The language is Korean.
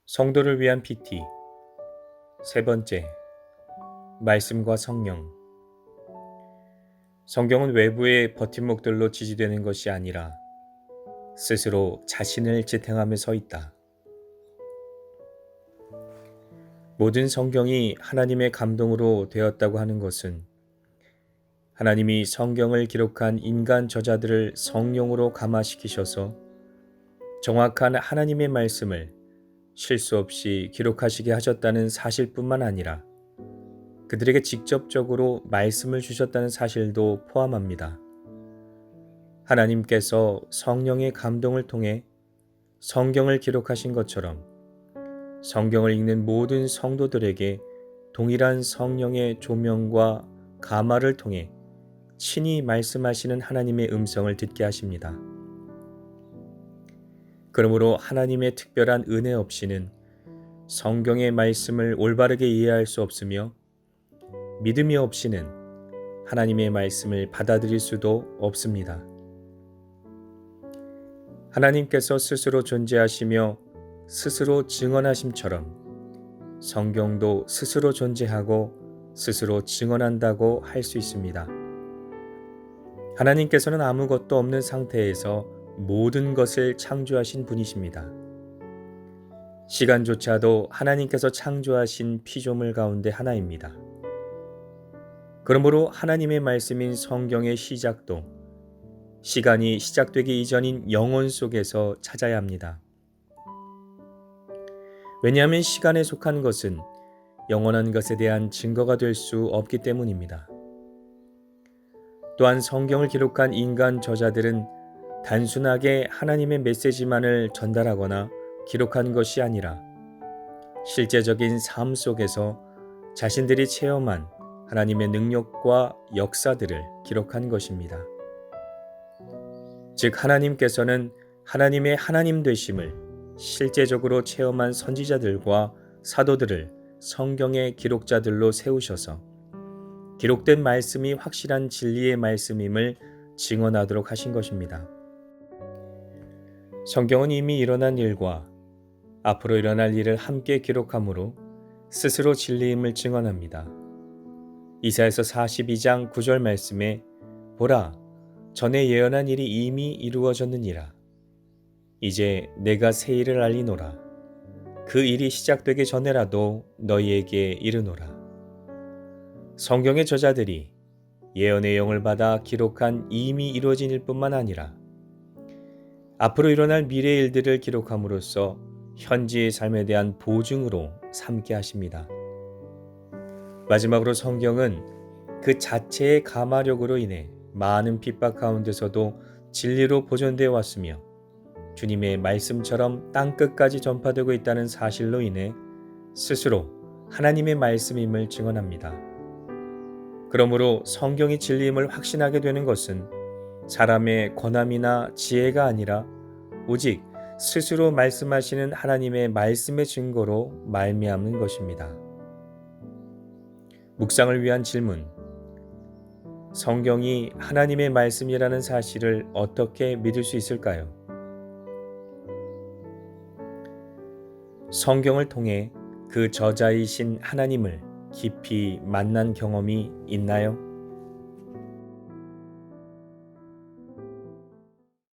성도를 위한 PT 세 번째, 말씀과 성령. 성경은 외부의 버팀목들로 지지되는 것이 아니라 스스로 자신을 지탱하며 서 있다. 모든 성경이 하나님의 감동으로 되었다고 하는 것은 하나님이 성경을 기록한 인간 저자들을 성령으로 감화시키셔서 정확한 하나님의 말씀을 실수 없이 기록하시게 하셨다는 사실뿐만 아니라 그들에게 직접적으로 말씀을 주셨다는 사실도 포함합니다. 하나님께서 성령의 감동을 통해 성경을 기록하신 것처럼 성경을 읽는 모든 성도들에게 동일한 성령의 조명과 감화를 통해 친히 말씀하시는 하나님의 음성을 듣게 하십니다. 그러므로 하나님의 특별한 은혜 없이는 성경의 말씀을 올바르게 이해할 수 없으며 믿음이 없이는 하나님의 말씀을 받아들일 수도 없습니다. 하나님께서 스스로 존재하시며 스스로 증언하심처럼 성경도 스스로 존재하고 스스로 증언한다고 할 수 있습니다. 하나님께서는 아무것도 없는 상태에서 모든 것을 창조하신 분이십니다. 시간조차도 하나님께서 창조하신 피조물 가운데 하나입니다. 그러므로 하나님의 말씀인 성경의 시작도 시간이 시작되기 이전인 영혼 속에서 찾아야 합니다. 왜냐하면 시간에 속한 것은 영원한 것에 대한 증거가 될 수 없기 때문입니다. 또한 성경을 기록한 인간 저자들은 단순하게 하나님의 메시지만을 전달하거나 기록한 것이 아니라 실제적인 삶 속에서 자신들이 체험한 하나님의 능력과 역사들을 기록한 것입니다. 즉 하나님께서는 하나님의 하나님 되심을 실제적으로 체험한 선지자들과 사도들을 성경의 기록자들로 세우셔서 기록된 말씀이 확실한 진리의 말씀임을 증언하도록 하신 것입니다. 성경은 이미 일어난 일과 앞으로 일어날 일을 함께 기록하므로 스스로 진리임을 증언합니다. 이사야서 42장 9절 말씀에 보라, 전에 예언한 일이 이미 이루어졌느니라. 이제 내가 새 일을 알리노라. 그 일이 시작되기 전에라도 너희에게 이르노라. 성경의 저자들이 예언의 영을 받아 기록한 이미 이루어진 일뿐만 아니라 앞으로 일어날 미래의 일들을 기록함으로써 현지의 삶에 대한 보증으로 삼게 하십니다. 마지막으로 성경은 그 자체의 감화력으로 인해 많은 핍박 가운데서도 진리로 보존되어 왔으며 주님의 말씀처럼 땅끝까지 전파되고 있다는 사실로 인해 스스로 하나님의 말씀임을 증언합니다. 그러므로 성경이 진리임을 확신하게 되는 것은 사람의 권함이나 지혜가 아니라 오직 스스로 말씀하시는 하나님의 말씀의 증거로 말미암는 것입니다. 묵상을 위한 질문. 성경이 하나님의 말씀이라는 사실을 어떻게 믿을 수 있을까요? 성경을 통해 그 저자이신 하나님을 깊이 만난 경험이 있나요?